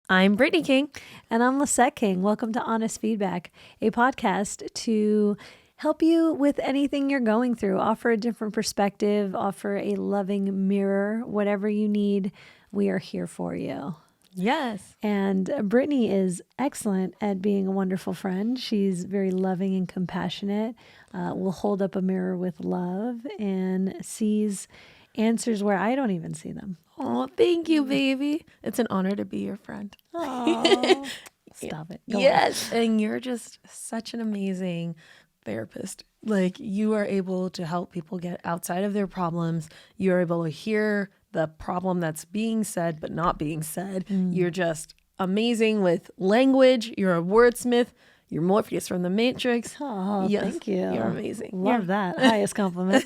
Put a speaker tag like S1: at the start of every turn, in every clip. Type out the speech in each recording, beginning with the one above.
S1: I'm Brittney King.
S2: And I'm Lisset King. Welcome to Honest Feedback, a podcast to help you with anything you're going through, offer a different perspective, offer a loving mirror, whatever you need, we are here for you.
S1: Yes.
S2: And Brittney is excellent at being a wonderful friend. She's very loving and compassionate, will hold up a mirror with love and sees answers where I don't even see them.
S1: Oh, thank you, baby. It's an honor to be your friend.
S2: Oh, stop it. Go
S1: yes. On. And you're just such an amazing therapist. Like, you are able to help people get outside of their problems. You're able to hear the problem that's being said but not being said. You're just amazing with language. You're a wordsmith. You're Morpheus from the Matrix.
S2: Oh, yes, thank you.
S1: You're amazing.
S2: Love that. Highest compliment.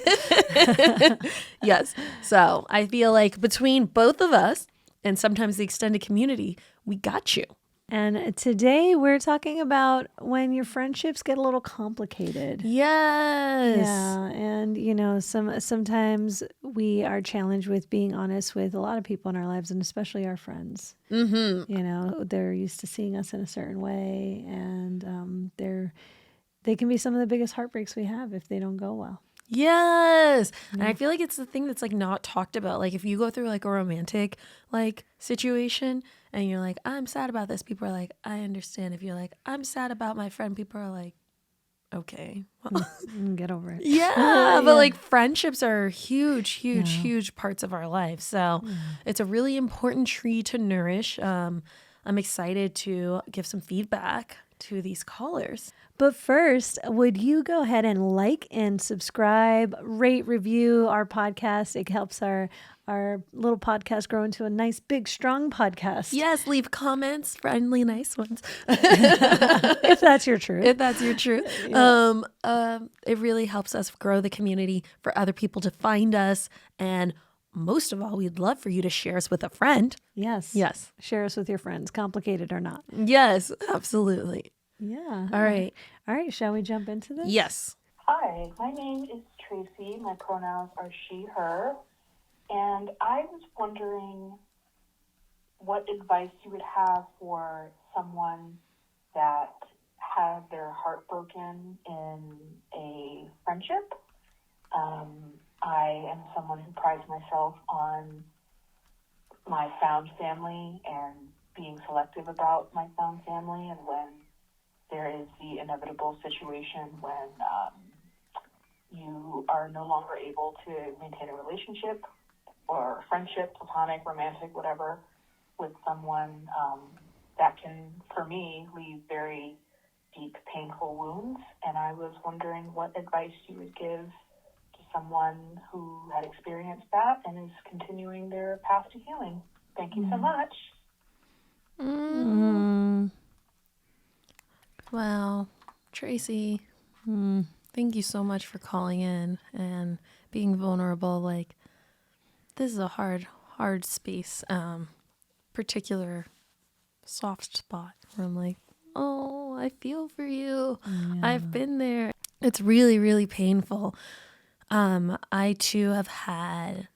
S1: Yes. So I feel like between both of us and sometimes the extended community, we got you.
S2: And today we're talking about when your friendships get a little complicated.
S1: Yes.
S2: Yeah. And, you know, sometimes we are challenged with being honest with a lot of people in our lives, and especially our friends.
S1: Mm-hmm.
S2: You know, they're used to seeing us in a certain way, and they can be some of the biggest heartbreaks we have if they don't go well.
S1: Yes. And I feel like it's the thing that's like not talked about. Like, if you go through like a romantic like situation and you're like, I'm sad about this, people are like, I understand. If you're like, I'm sad about my friend, people are like, okay, well,
S2: get over it.
S1: Yeah. But like, friendships are huge parts of our life. So it's a really important tree to nourish. I'm excited to give some feedback to these callers.
S2: But first, would you go ahead and like and subscribe, rate, review our podcast? It helps our little podcast grow into a nice, big, strong podcast.
S1: Yes, leave comments, friendly, nice ones.
S2: If that's your truth.
S1: If that's your truth. Yeah. It really helps us grow the community, for other people to find us. And most of all, we'd love for you to share us with a friend.
S2: Yes.
S1: Yes.
S2: Share us with your friends, complicated or not.
S1: Yes, absolutely.
S2: Yeah.
S1: All right.
S2: All right. Shall we jump into this?
S1: Yes.
S3: Hi, my name is Tracy. My pronouns are she, her. And I was wondering what advice you would have for someone that had their heart broken in a friendship. I am someone who prides myself on my found family and being selective about my found family, and when there is the inevitable situation when you are no longer able to maintain a relationship or friendship, platonic, romantic, whatever, with someone, that can, for me, leave very deep, painful wounds. And I was wondering what advice you would give to someone who had experienced that and is continuing their path to healing. Thank you so much.
S1: Wow. Tracy, thank you so much for calling in and being vulnerable. Like, this is a hard space, particular soft spot where I'm like, oh, I feel for you. Yeah. I've been there. It's really, really painful. I too have had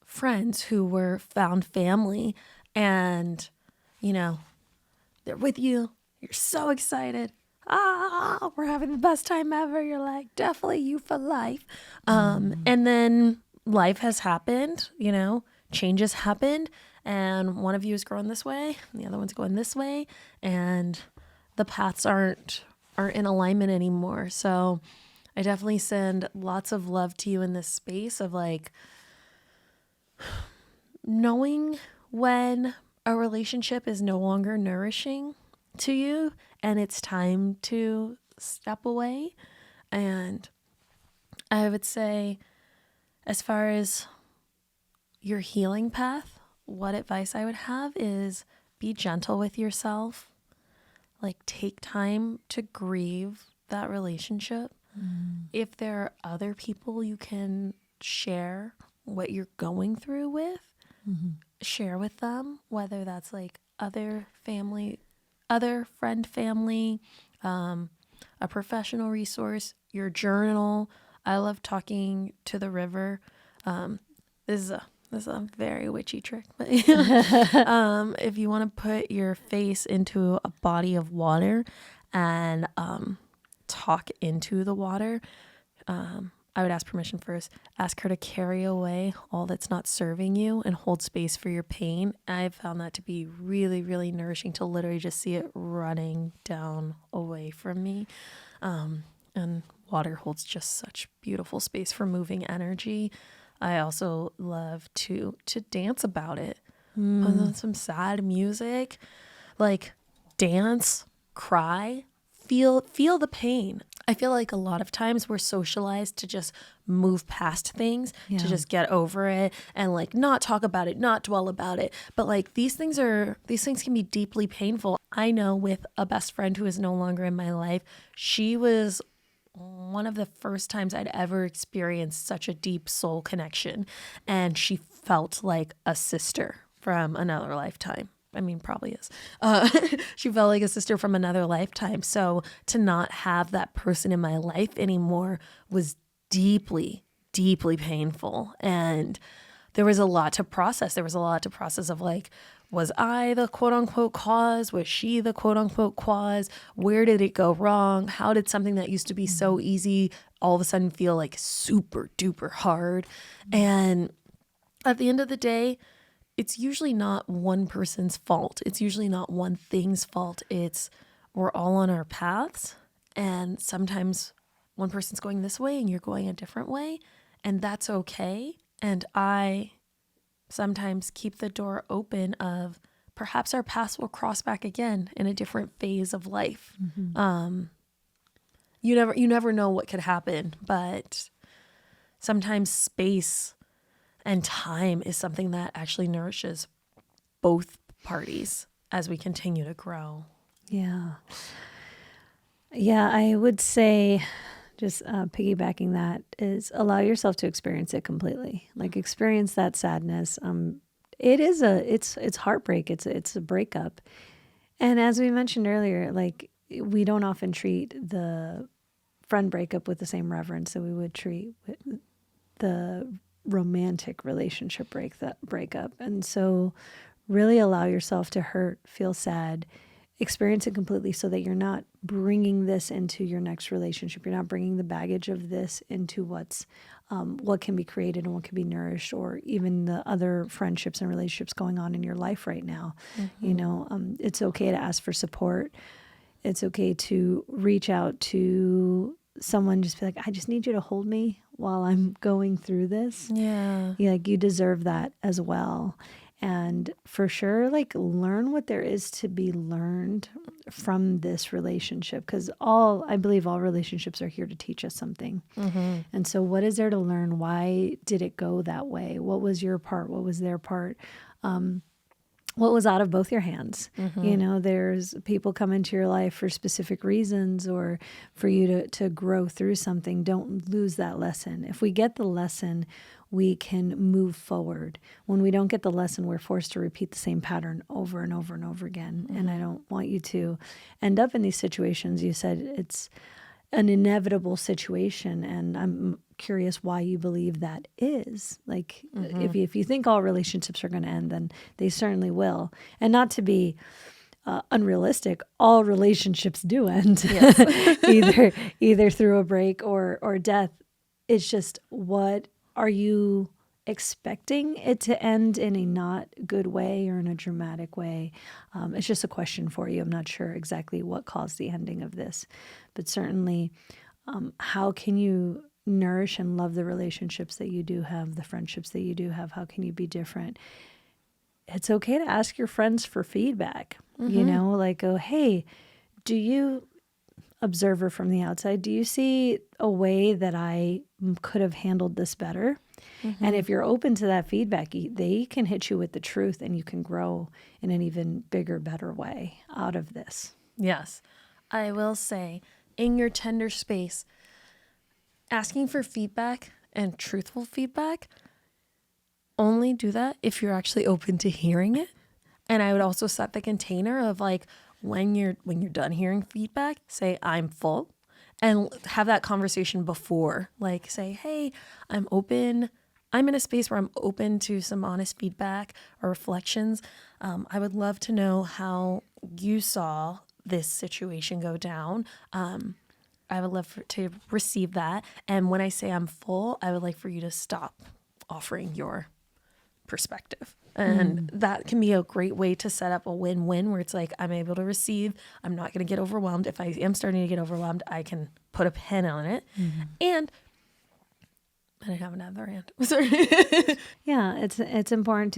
S1: friends who were found family, and, you know, they're with you. You're so excited. We're having the best time ever. You're like, definitely you for life. And then life has happened, you know, changes happened, and one of you is growing this way and the other one's going this way, and the paths aren't in alignment anymore. So I definitely send lots of love to you in this space of like knowing when a relationship is no longer nourishing to you and it's time to step away. And I would say, as far as your healing path, what advice I would have is be gentle with yourself. Like, take time to grieve that relationship. If there are other people you can share what you're going through with, share with them, whether that's like other friend family, a professional resource, your journal. I love talking to the river. This is This is a very witchy trick, but if you want to put your face into a body of water and talk into the water, I would ask permission first. Ask her to carry away all that's not serving you and hold space for your pain. I've found that to be really, really nourishing to literally just see it running down away from me. And water holds just such beautiful space for moving energy. I also love to dance about it. Put on some sad music, like dance, cry, feel the pain. I feel like a lot of times we're socialized to just move past things, to just get over it and like not talk about it, not dwell about it. But like these things can be deeply painful. I know with a best friend who is no longer in my life, she was one of the first times I'd ever experienced such a deep soul connection. And she felt like a sister from another lifetime. I mean, probably is. She felt like a sister from another lifetime. So to not have that person in my life anymore was deeply, deeply painful. And there was a lot to process. There was a lot to process of like, was I the quote unquote cause? Was she the quote unquote cause? Where did it go wrong? How did something that used to be so easy all of a sudden feel like super duper hard? And at the end of the day, it's usually not one person's fault. It's usually not one thing's fault. It's we're all on our paths, and sometimes one person's going this way and you're going a different way, and that's okay. And I sometimes keep the door open of perhaps our paths will cross back again in a different phase of life. You never know what could happen, but sometimes space and time is something that actually nourishes both parties as we continue to grow.
S2: Yeah. Yeah, I would say just piggybacking that is allow yourself to experience it completely. Like experience that sadness. It's heartbreak. It's a breakup. And as we mentioned earlier, like we don't often treat the friend breakup with the same reverence that we would treat the romantic relationship breakup. And so really allow yourself to hurt, feel sad, experience it completely so that you're not bringing this into your next relationship. You're not bringing the baggage of this into what can be created and what can be nourished, or even the other friendships and relationships going on in your life right now. It's okay to ask for support. It's okay to reach out to someone, just be like, I just need you to hold me while I'm going through this.
S1: Yeah.
S2: Like you deserve that as well. And for sure, like learn what there is to be learned from this relationship. Because I believe all relationships are here to teach us something. And so what is there to learn? Why did it go that way? What was your part? What was their part? What was out of both your hands? There's people come into your life for specific reasons or for you to grow through something. Don't lose that lesson. If we get the lesson, we can move forward. When we don't get the lesson, we're forced to repeat the same pattern over and over and over again. And I don't want you to end up in these situations. You said it's an inevitable situation, and I'm curious why you believe that is. Like, if you think all relationships are going to end, then they certainly will. And not to be unrealistic, all relationships do end, either through a break or death. It's just, what are you expecting it to end in a not good way or in a dramatic way? It's just a question for you. I'm not sure exactly what caused the ending of this, but certainly how can you nourish and love the relationships that you do have, the friendships that you do have? How can you be different? It's okay to ask your friends for feedback, like, oh, hey, do you, observer from the outside, do you see a way that I could have handled this better? And if you're open to that feedback, they can hit you with the truth and you can grow in an even bigger, better way out of this.
S1: Yes. I will say, in your tender space, asking for feedback and truthful feedback, only do that if you're actually open to hearing it. And I would also set the container of like, when you're done hearing feedback, say, I'm full, and have that conversation before. Like say, hey, I'm open. I'm in a space where I'm open to some honest feedback or reflections. I would love to know how you saw this situation go down. I would love to receive that. And when I say I'm full, I would like for you to stop offering your perspective. And that can be a great way to set up a win-win where it's like, I'm able to receive. I'm not going to get overwhelmed. If I am starting to get overwhelmed, I can put a pin on it. And I have another rant. Sorry.
S2: Yeah, it's important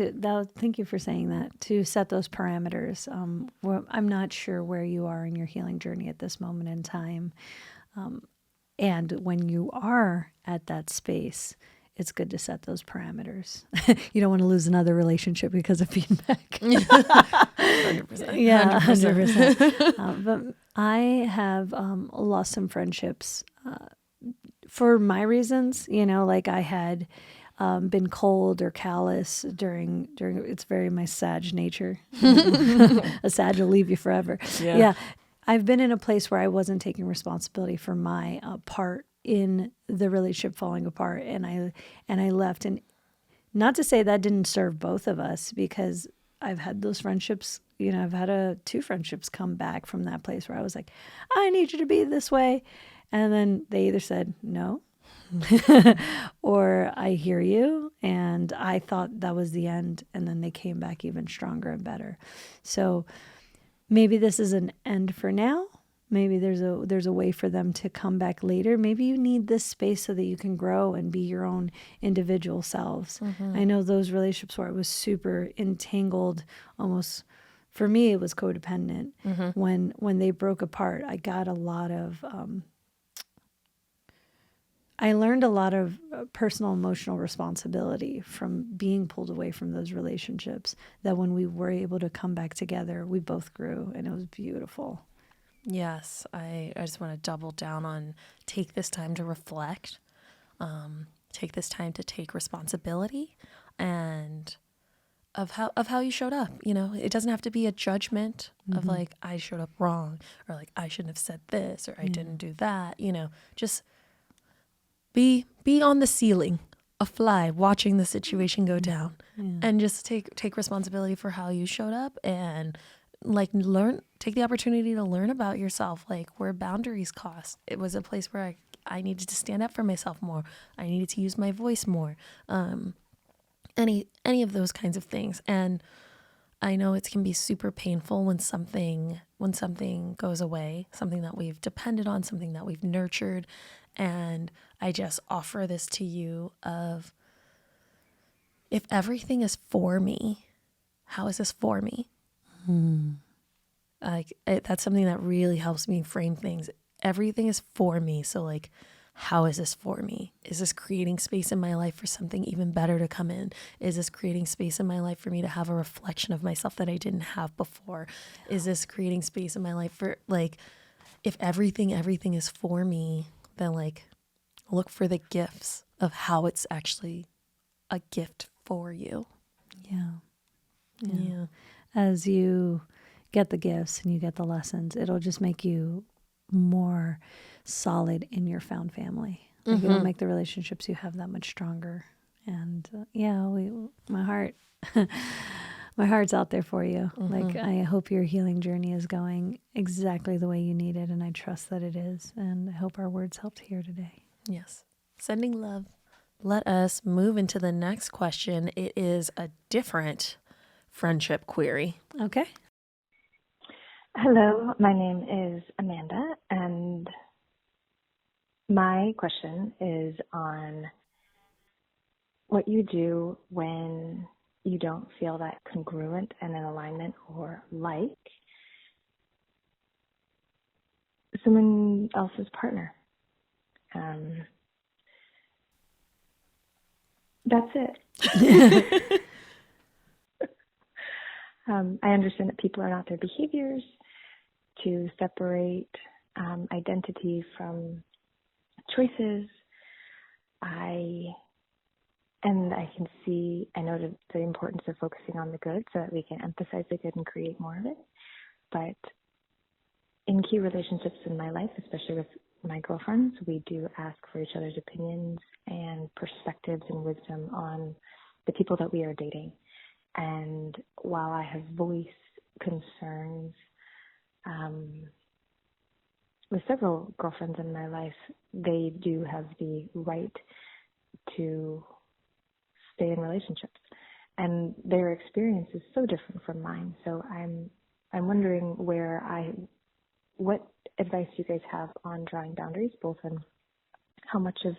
S2: thank you for saying that, to set those parameters. I'm not sure where you are in your healing journey at this moment in time. And when you are at that space, it's good to set those parameters. You don't want to lose another relationship because of feedback.
S1: 100%.
S2: Yeah, 100%. But I have lost some friendships for my reasons. Like I had been cold or callous during. It's very my Sag nature. A Sag will leave you forever. Yeah. I've been in a place where I wasn't taking responsibility for my part in the relationship falling apart, and I left. And not to say that didn't serve both of us, because I've had those friendships. I've had 2 friendships come back from that place where I was like, I need you to be this way, and then they either said no, or I hear you, and I thought that was the end, and then they came back even stronger and better. So maybe this is an end for now. Maybe there's a way for them to come back later. Maybe you need this space so that you can grow and be your own individual selves. I know those relationships where I was super entangled, almost, for me it was codependent. When they broke apart, I got a lot of I learned a lot of personal emotional responsibility from being pulled away from those relationships, that when we were able to come back together, we both grew, and it was beautiful.
S1: Yes, I just want to double down on take this time to reflect, take this time to take responsibility, and of how you showed up. It doesn't have to be a judgment of like, I showed up wrong, or like I shouldn't have said this, or I didn't do that. Just be on the ceiling, a fly watching the situation go down, and just take responsibility for how you showed up, and like take the opportunity to learn about yourself, like where boundaries cost. It was a place where I needed to stand up for myself more. I needed to use my voice more. Any of those kinds of things. And I know it can be super painful when something goes away, something that we've depended on, something that we've nurtured. And I just offer this to you of, if everything is for me, how is this for me? That's something that really helps me frame things. Everything is for me. So like, how is this for me? Is this creating space in my life for something even better to come in? Is this creating space in my life for me to have a reflection of myself that I didn't have before? Is this creating space in my life for, like, if everything is for me, then like, look for the gifts of how it's actually a gift for you. Yeah.
S2: As you get the gifts and you get the lessons, it'll just make you more solid in your found family. Like it'll make the relationships you have that much stronger. And my heart's out there for you. Like, I hope your healing journey is going exactly the way you need it, and I trust that it is. And I hope our words helped here today.
S1: Yes. Sending love. Let us move into the next question. It is a different friendship query.
S2: Okay.
S4: Hello, my name is Amanda, and my question is on what you do when you don't feel that congruent and in alignment, or like someone else's partner. That's it. I understand that people are not their behaviors, to separate identity from choices. I know the importance of focusing on the good so that we can emphasize the good and create more of it. But in key relationships in my life, especially with my girlfriends, we do ask for each other's opinions and perspectives and wisdom on the people that we are dating. And while I have voiced concerns with several girlfriends in my life, they do have the right to stay in relationships. And their experience is so different from mine. So I'm wondering what advice you guys have on drawing boundaries, both on how much of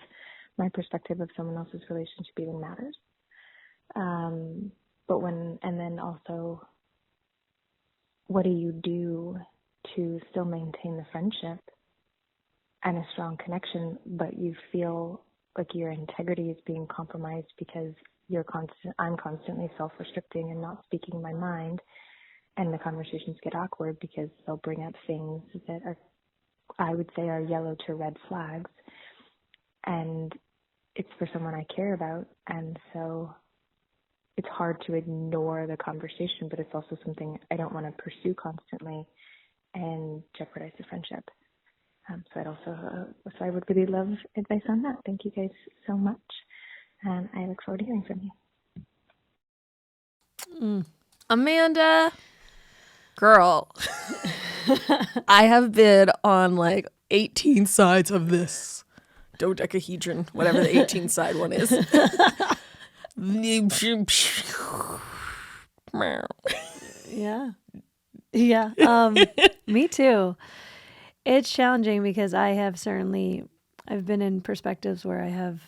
S4: my perspective of someone else's relationship even matters. And then also, what do you do to still maintain the friendship and a strong connection, but you feel like your integrity is being compromised because I'm constantly self-restricting and not speaking my mind, and the conversations get awkward because they'll bring up things that I would say are yellow to red flags, and it's for someone I care about, and so it's hard to ignore the conversation, but it's also something I don't want to pursue constantly and jeopardize the friendship. So I would really love advice on that. Thank you guys so much, and I look forward to hearing from you.
S1: Amanda, girl, I have been on like 18 sides of this dodecahedron, whatever the 18 side one is.
S2: Yeah. Me too. It's challenging because I've been in perspectives where I have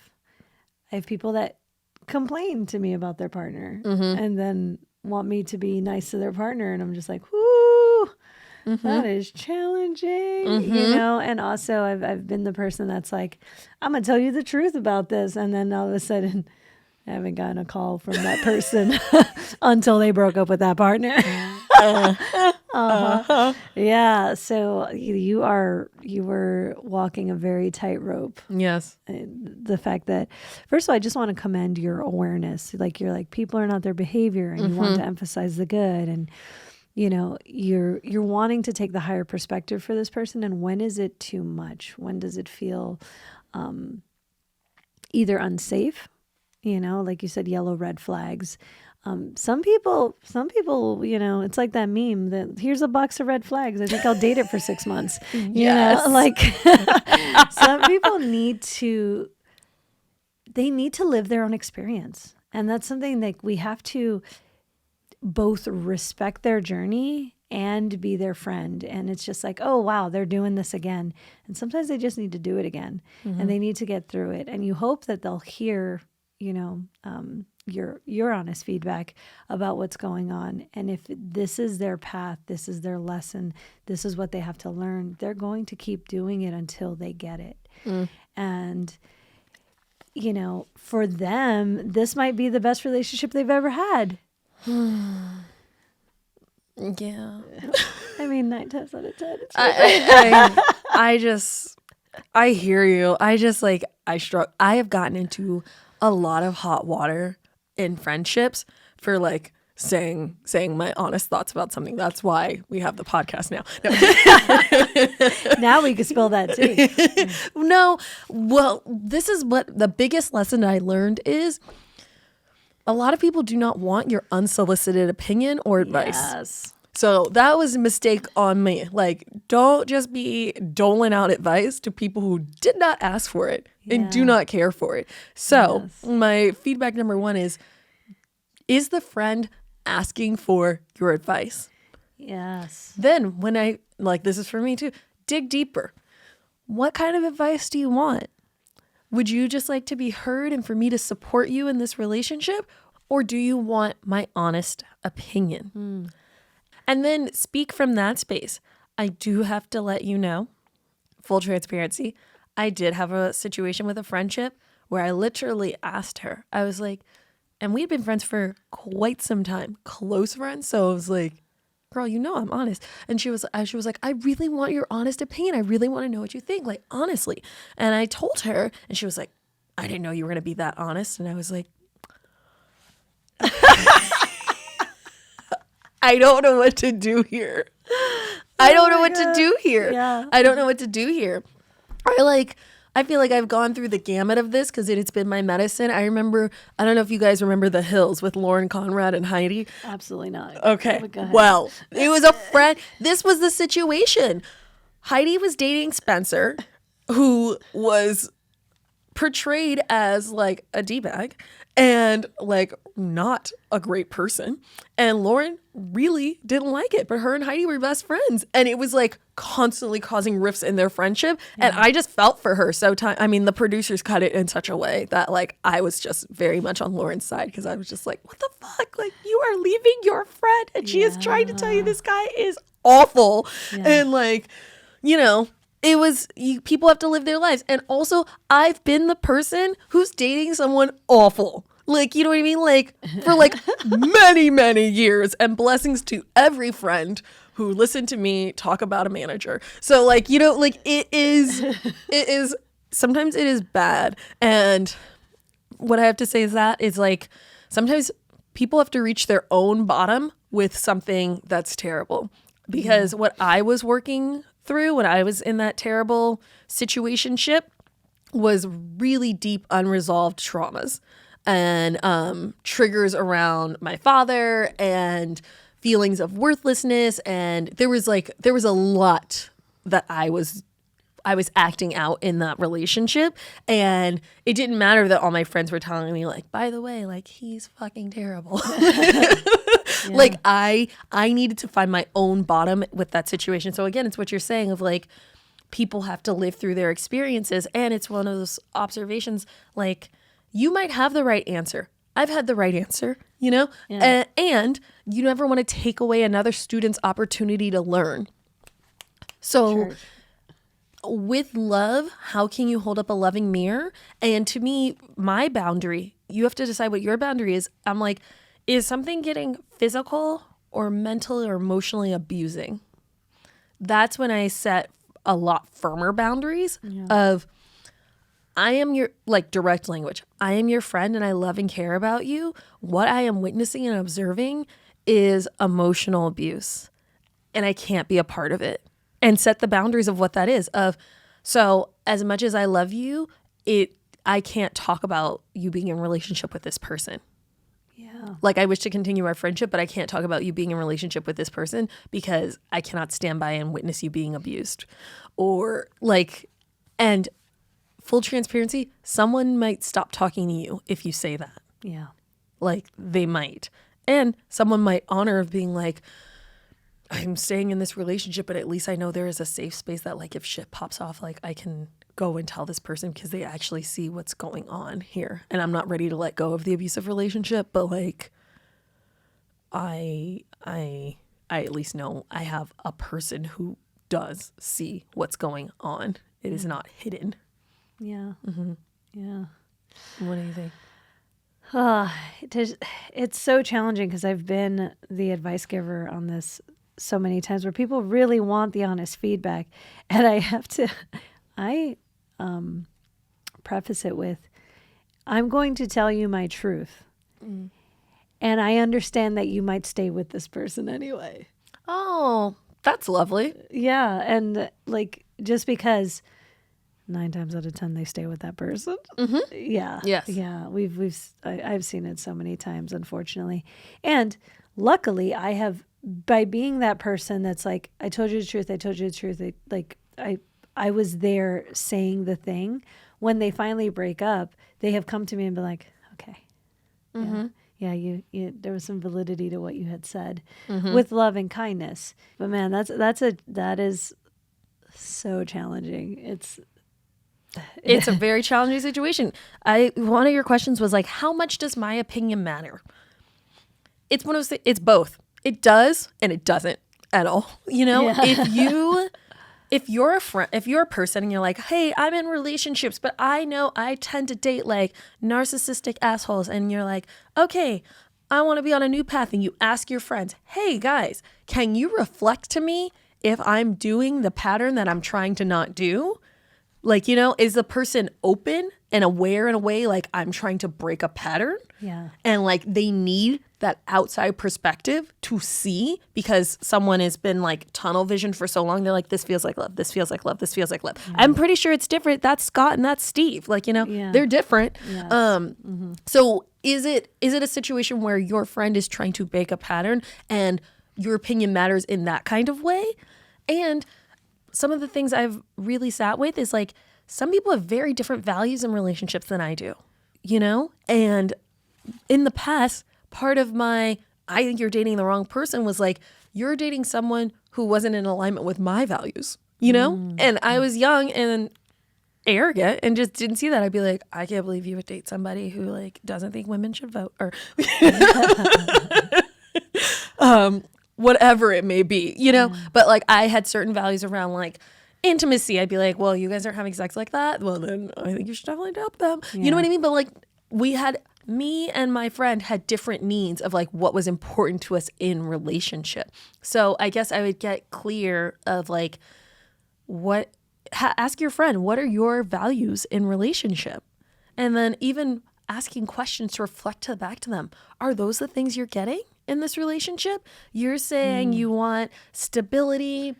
S2: people that complain to me about their partner and then want me to be nice to their partner, and I'm just like, whoo, that is challenging, and also I've been the person that's like, I'm gonna tell you the truth about this, and then all of a sudden I haven't gotten a call from that person until they broke up with that partner. Yeah. So you were walking a very tightrope.
S1: Yes.
S2: The fact that, first of all, I just want to commend your awareness. Like, you're like, people are not their behavior, and you want to emphasize the good, and you're wanting to take the higher perspective for this person. And when is it too much? When does it feel either unsafe? Like you said, yellow, red flags. Some people, it's like that meme that here's a box of red flags. I think I'll date it for 6 months. Like some people need to live their own experience. And that's something that we have to both respect their journey and be their friend. And it's just like, oh, wow, they're doing this again. And sometimes they just need to do it again, and they need to get through it. And you hope that they'll hear, your honest feedback about what's going on. And if this is their path, this is their lesson, this is what they have to learn, they're going to keep doing it until they get it. And, for them, this might be the best relationship they've ever had.
S1: Yeah.
S2: I mean, 9 times out of 10.
S1: I hear you. I struggle. I have gotten into a lot of hot water in friendships for like saying my honest thoughts about something. That's why we have the podcast now. No.
S2: Now we can spill that too.
S1: No. Well, this is what the biggest lesson I learned is. A lot of people do not want your unsolicited opinion or advice.
S2: Yes.
S1: So that was a mistake on me. Like, don't just be doling out advice to people who did not ask for it and do not care for it. So my feedback number 1 is the friend asking for your advice?
S2: Yes.
S1: Then when this is for me too, dig deeper. What kind of advice do you want? Would you just like to be heard and for me to support you in this relationship? Or do you want my honest opinion? And then speak from that space. I do have to let you know, full transparency, I did have a situation with a friendship where I literally asked her. I was like, and we'd been friends for quite some time, close friends. So I was like, girl, I'm honest. And she was like, I really want your honest opinion. I really want to know what you think, like, honestly. And I told her, and she was like, I didn't know you were going to be that honest. And I was like, I don't know what to do here. I don't know what to do here.
S2: Yeah.
S1: I don't know what to do here. Or like, I feel like I've gone through the gamut of this because it's been my medicine. I don't know if you guys remember The Hills with Lauren Conrad and Heidi.
S2: Absolutely not.
S1: Okay.
S2: But go ahead.
S1: Well, it was a friend. This was the situation. Heidi was dating Spencer, who was portrayed as like a D-bag and like not a great person. And Lauren really didn't like it, but her and Heidi were best friends. And it was like constantly causing rifts in their friendship. Yeah. And I just felt for her. So the producers cut it in such a way that like I was just very much on Lauren's side because I was just like, what the fuck? Like, you are leaving your friend and she is trying to tell you this guy is awful. Yeah. And like, you know, people have to live their lives. And also, I've been the person who's dating someone awful. Like, you know what I mean? Like, for like many, many years. And blessings to every friend who listened to me talk about a manager. So, like, you know, like it is, sometimes it is bad. And what I have to say is that is like, sometimes people have to reach their own bottom with something that's terrible. Because what I was working through when I was in that terrible situationship was really deep unresolved traumas and triggers around my father and feelings of worthlessness. And there was a lot that I was acting out in that relationship. And it didn't matter that all my friends were telling me like, by the way, like he's fucking terrible. Yeah. Like I needed to find my own bottom with that situation. So again, it's what you're saying of like, people have to live through their experiences. And it's one of those observations, like you might have the right answer. I've had the right answer, you know, and you never want to take away another student's opportunity to learn. So with love, how can you hold up a loving mirror? And to me, my boundary, you have to decide what your boundary is. I'm like, is something getting physical or mentally or emotionally abusing? That's when I set a lot firmer boundaries of, I am your, like direct language. I am your friend and I love and care about you. What I am witnessing and observing is emotional abuse and I can't be a part of it. And set the boundaries of what that is. So as much as I love you, I can't talk about you being in a relationship with this person. Yeah. Like I wish to continue our friendship, but I can't talk about you being in a relationship with this person because I cannot stand by and witness you being abused. Or like, and full transparency, someone might stop talking to you if you say that. Yeah. Like they might. And someone might honor of being like, I'm staying in this relationship, but at least I know there is a safe space that like if shit pops off, like I can go and tell this person because they actually see what's going on here. And I'm not ready to let go of the abusive relationship, but like I at least know I have a person who does see what's going on. It is not hidden. Yeah. Mm-hmm. Yeah. What do you think?
S2: It's so challenging because I've been the advice giver on this so many times where people really want the honest feedback. And I preface it with, I'm going to tell you my truth. Mm. And I understand that you might stay with this person anyway.
S1: Oh, that's lovely.
S2: Yeah. And like, just because 9 times out of 10 they stay with that person. Mm-hmm. Yeah. Yes. Yeah. I've seen it so many times, unfortunately. And luckily I have, by being that person that's like, I told you the truth. I was there saying the thing. When they finally break up, they have come to me and been like, okay, mm-hmm. yeah, you there was some validity to what you had said, mm-hmm. with love and kindness. But man, that is so challenging.
S1: It's a very challenging situation. One of your questions was like, how much does my opinion matter? It's it's both. It does and it doesn't at all. You know, yeah. if you're a friend, if you're a person and you're like, hey, I'm in relationships, but I know I tend to date like narcissistic assholes. And you're like, okay, I want to be on a new path. And you ask your friends, hey guys, can you reflect to me if I'm doing the pattern that I'm trying to not do? Like, you know, is the person open and aware in a way like I'm trying to break a pattern?
S2: Yeah.
S1: And like they need that outside perspective to see because someone has been like tunnel vision for so long. They're like, this feels like love. This feels like love. This feels like love. Yeah. I'm pretty sure it's different. That's Scott and that's Steve. Like, you know, they're different. Yes. So is it a situation where your friend is trying to break a pattern and your opinion matters in that kind of way? And some of the things I've really sat with is like, some people have very different values in relationships than I do, you know? And in the past, part of my, I think you're dating the wrong person was like, you're dating someone who wasn't in alignment with my values, you know? And I was young and arrogant and just didn't see that. I'd be like, I can't believe you would date somebody who like doesn't think women should vote or whatever it may be, you know? But like I had certain values around like intimacy. I'd be like, well, you guys aren't having sex like that. Well, then I think you should definitely adopt them. You know what I mean? But like me and my friend had different needs of like what was important to us in relationship. So I guess I would get clear of like ask your friend, what are your values in relationship? And then even asking questions to reflect back to them. Are those the things you're getting in this relationship? You're saying you want stability,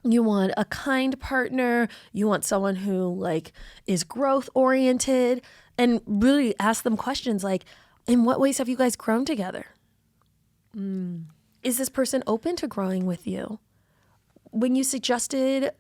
S1: you want a kind partner, you want someone who like is growth oriented, and really ask them questions like, in what ways have you guys grown together? Is this person open to growing with you? When you suggested,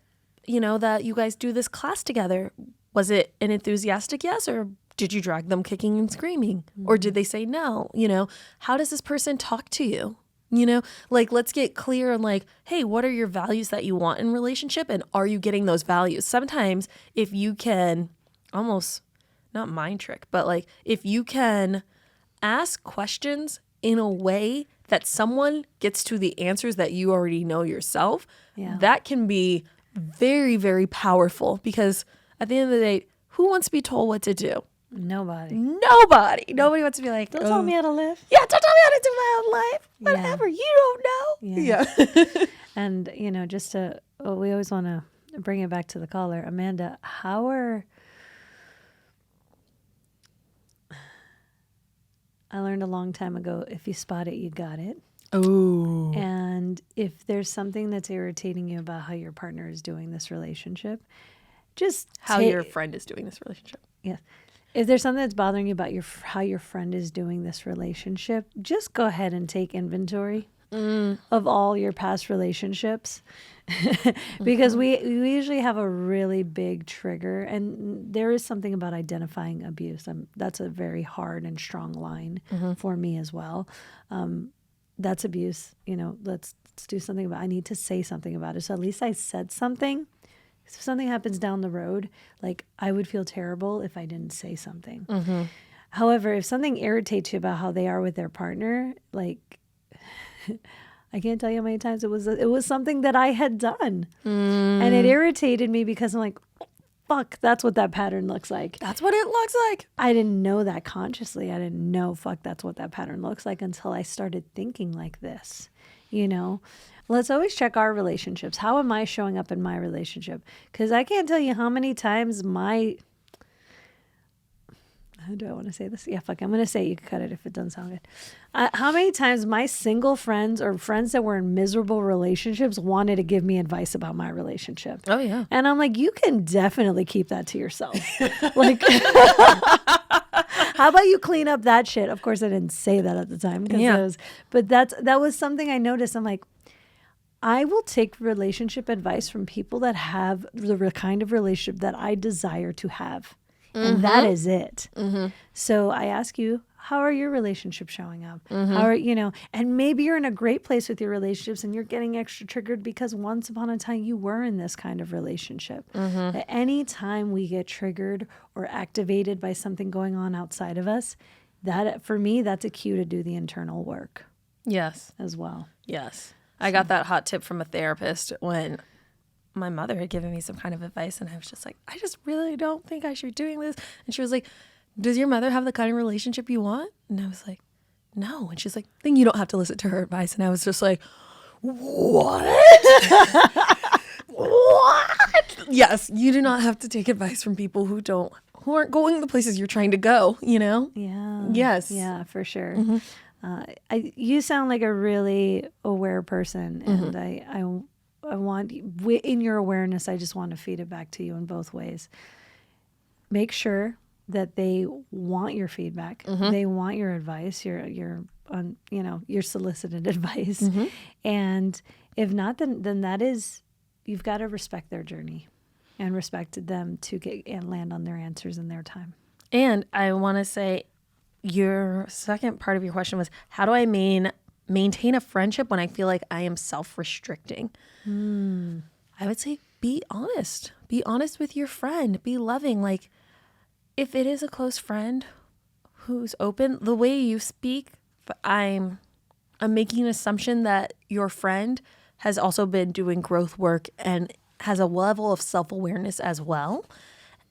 S1: you know, that you guys do this class together, was it an enthusiastic yes, or did you drag them kicking and screaming? Or did they say no? You know, how does this person talk to you? You know, like, let's get clear on like, hey, what are your values that you want in relationship? And are you getting those values? Sometimes if you can almost, not mind trick, but like if you can ask questions in a way that someone gets to the answers that you already know yourself, that can be very, very powerful, because at the end of the day, who wants to be told what to do?
S2: Nobody.
S1: Nobody wants to be like,
S2: don't tell me how to live.
S1: Yeah, don't tell me how to do my own life. Whatever, you don't know. Yeah.
S2: And, you know, just to, we always want to bring it back to the caller. Amanda, I learned a long time ago, if you spot it, you got it.
S1: Oh.
S2: And if there's something that's irritating you about how your partner is doing this relationship, just
S1: how your friend is doing this relationship.
S2: Yes. If there's something that's bothering you about how your friend is doing this relationship, just go ahead and take inventory of all your past relationships. Because we usually have a really big trigger, and there is something about identifying abuse. That's a very hard and strong line for me as well. That's abuse. You know, let's do something about it. I need to say something about it. So at least I said something. If something happens down the road, like, I would feel terrible if I didn't say something. However, if something irritates you about how they are with their partner, like, I can't tell you how many times it was something that I had done. And it irritated me because I'm like, fuck, that's what that pattern looks like.
S1: That's what it looks like.
S2: I didn't know that consciously. I didn't know, fuck, that's what that pattern looks like until I started thinking like this, you know? Let's always check our relationships. How am I showing up in my relationship? Because I can't tell you how many times how do I want to say this? Yeah, fuck, I'm going to say it. You can cut it if it doesn't sound good. How many times my single friends or friends that were in miserable relationships wanted to give me advice about my relationship.
S1: Oh, yeah.
S2: And I'm like, you can definitely keep that to yourself. Like, how about you clean up that shit? Of course, I didn't say that at the time. But that was something I noticed. I'm like, I will take relationship advice from people that have the kind of relationship that I desire to have. And that is it. So I ask you, how are your relationships showing up? How are, you know, and maybe you're in a great place with your relationships and you're getting extra triggered because once upon a time you were in this kind of relationship. At any time we get triggered or activated by something going on outside of us, that, for me, that's a cue to do the internal work.
S1: Yes.
S2: As well.
S1: Yes. I got that hot tip from a therapist when my mother had given me some kind of advice, and I was just like, I just really don't think I should be doing this. And she was like, does your mother have the kind of relationship you want? And I was like, no. And she's like, then you don't have to listen to her advice. And I was just like, what? What? Yes, you do not have to take advice from people who aren't going the places you're trying to go, you know?
S2: Yeah.
S1: Yes.
S2: Yeah, for sure. You sound like a really aware person, and I want, in your awareness, I just want to feed it back to you in both ways. Make sure that they want your feedback, they want your advice, your solicited advice, and if not, then that is, you've got to respect their journey, and respect them to get and land on their answers in their time.
S1: And I want to say, your second part of your question was, how do I maintain a friendship when I feel like I am self-restricting? I would say be honest. Be honest with your friend. Be loving. Like, if it is a close friend who's open, the way you speak, I'm making an assumption that your friend has also been doing growth work and has a level of self-awareness as well.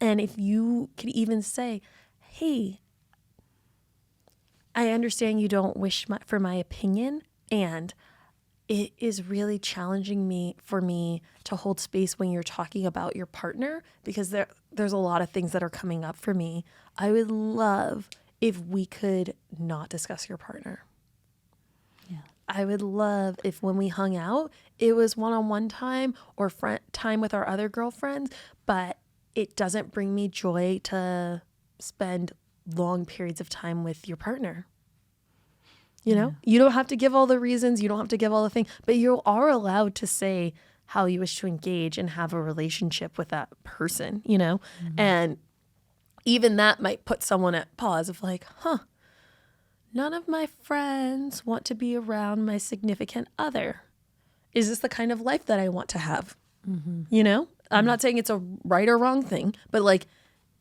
S1: And if you could even say, hey, I understand you don't wish for my opinion, and it is really challenging for me to hold space when you're talking about your partner, because there's a lot of things that are coming up for me. I would love if we could not discuss your partner.
S2: Yeah.
S1: I would love if when we hung out, it was one-on-one time or time with our other girlfriends, but it doesn't bring me joy to spend long periods of time with your partner. You know, you don't have to give all the reasons, you don't have to give all the things, but you are allowed to say how you wish to engage and have a relationship with that person, you know? And even that might put someone at pause of like, none of my friends want to be around my significant other. Is this the kind of life that I want to have? You know, I'm not saying it's a right or wrong thing, but like,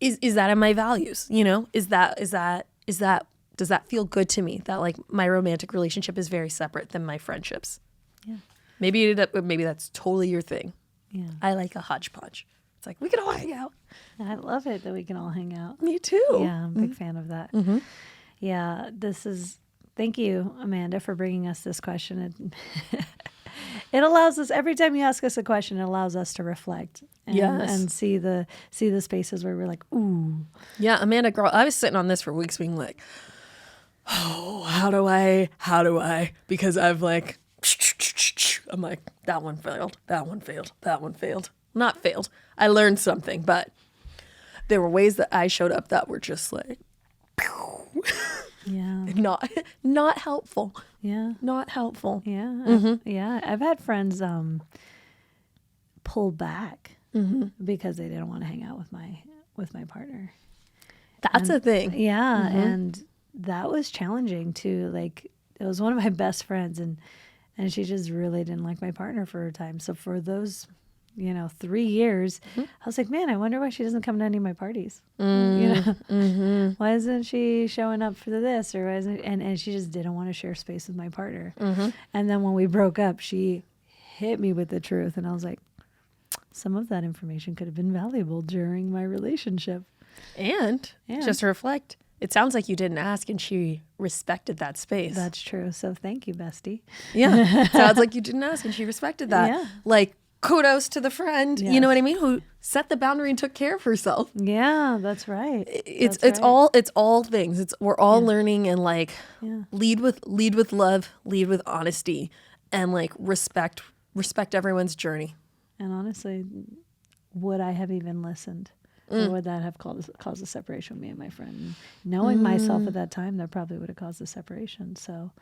S1: is that in my values? You know, does that feel good to me, that like my romantic relationship is very separate than my friendships?
S2: Yeah.
S1: Maybe that's totally your thing.
S2: Yeah.
S1: I like a hodgepodge. It's like, we can all hang out.
S2: I love it that we can all hang out.
S1: Me too.
S2: Yeah, I'm a big fan of that. Yeah, thank you, Amanda, for bringing us this question. It allows us, every time you ask us a question, it allows us to reflect and see the spaces where we're like, ooh.
S1: Yeah, Amanda, girl, I was sitting on this for weeks being like, oh, how do I? Because I've like, I'm like, that one failed. Not failed. I learned something, but there were ways that I showed up that were just like,
S2: yeah,
S1: not helpful.
S2: Yeah,
S1: not helpful.
S2: Yeah, yeah. I've had friends pull back because they didn't want to hang out with my partner.
S1: That's a thing.
S2: Yeah, and that was challenging too. Like, it was one of my best friends, and she just really didn't like my partner for a time. So for those, 3 years, I was like, man, I wonder why she doesn't come to any of my parties. Why isn't she showing up for this, or why isn't? And she just didn't want to share space with my partner. And then when we broke up, she hit me with the truth, and I was like, some of that information could have been valuable during my relationship.
S1: And just to reflect, it sounds like you didn't ask and she respected that space.
S2: That's true. So thank you, bestie.
S1: Yeah. Sounds like you didn't ask and she respected that.
S2: Yeah.
S1: Like, kudos to the friend,
S2: Yes.
S1: you know what I mean? Who set the boundary and took care of herself.
S2: Yeah, that's right.
S1: It's all things. We're all learning, and like lead with love, lead with honesty, and like respect everyone's journey.
S2: And honestly, would I have even listened? Or would that have caused a separation with me and my friend? Knowing myself at that time, that probably would have caused a separation. So,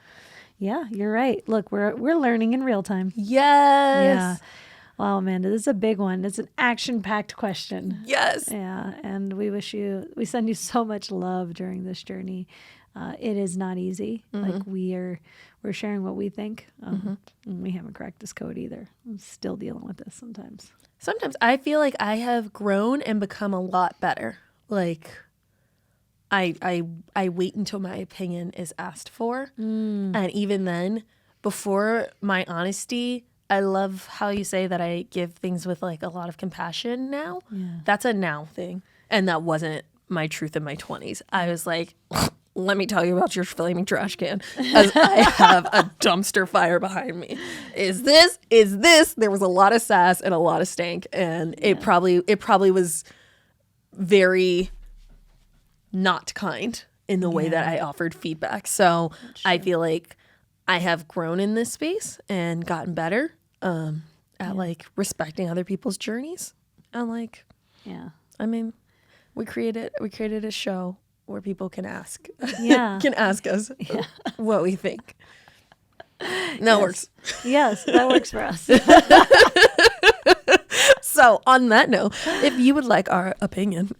S2: yeah, you're right. Look, we're learning in real time.
S1: Yes.
S2: Yeah. Wow, Amanda, this is a big one. It's an action-packed question.
S1: Yes.
S2: Yeah, and we send you so much love during this journey. It is not easy. Like, we're sharing what we think. And we haven't cracked this code either. I'm still dealing with this sometimes.
S1: Sometimes I feel like I have grown and become a lot better. Like, I wait until my opinion is asked for. And even then, before my honesty, I love how you say that I give things with like a lot of compassion now.
S2: Yeah.
S1: That's a now thing. And that wasn't my truth in my 20s. I was like, let me tell you about your flaming trash can, as I have a dumpster fire behind me. Is this? There was a lot of sass and a lot of stank, and it probably was very not kind in the way that I offered feedback. So I feel like I have grown in this space and gotten better at like respecting other people's journeys. And like, I mean, we created a show where people can ask us what we think. That works.
S2: Yes, that works for us.
S1: So on that note, if you would like our opinion,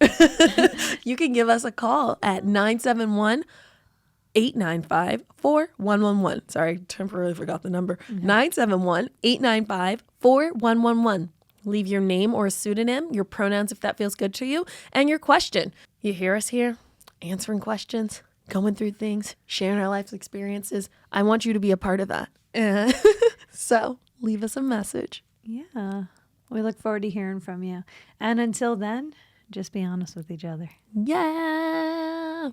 S1: you can give us a call at 971-895-4111. Sorry, temporarily forgot the number. 971-895-4111. Leave your name or a pseudonym, your pronouns if that feels good to you, and your question. You hear us here answering questions, going through things, sharing our life's experiences. I want you to be a part of that. So leave us a message.
S2: Yeah. We look forward to hearing from you. And until then, just be honest with each other.
S1: Yeah.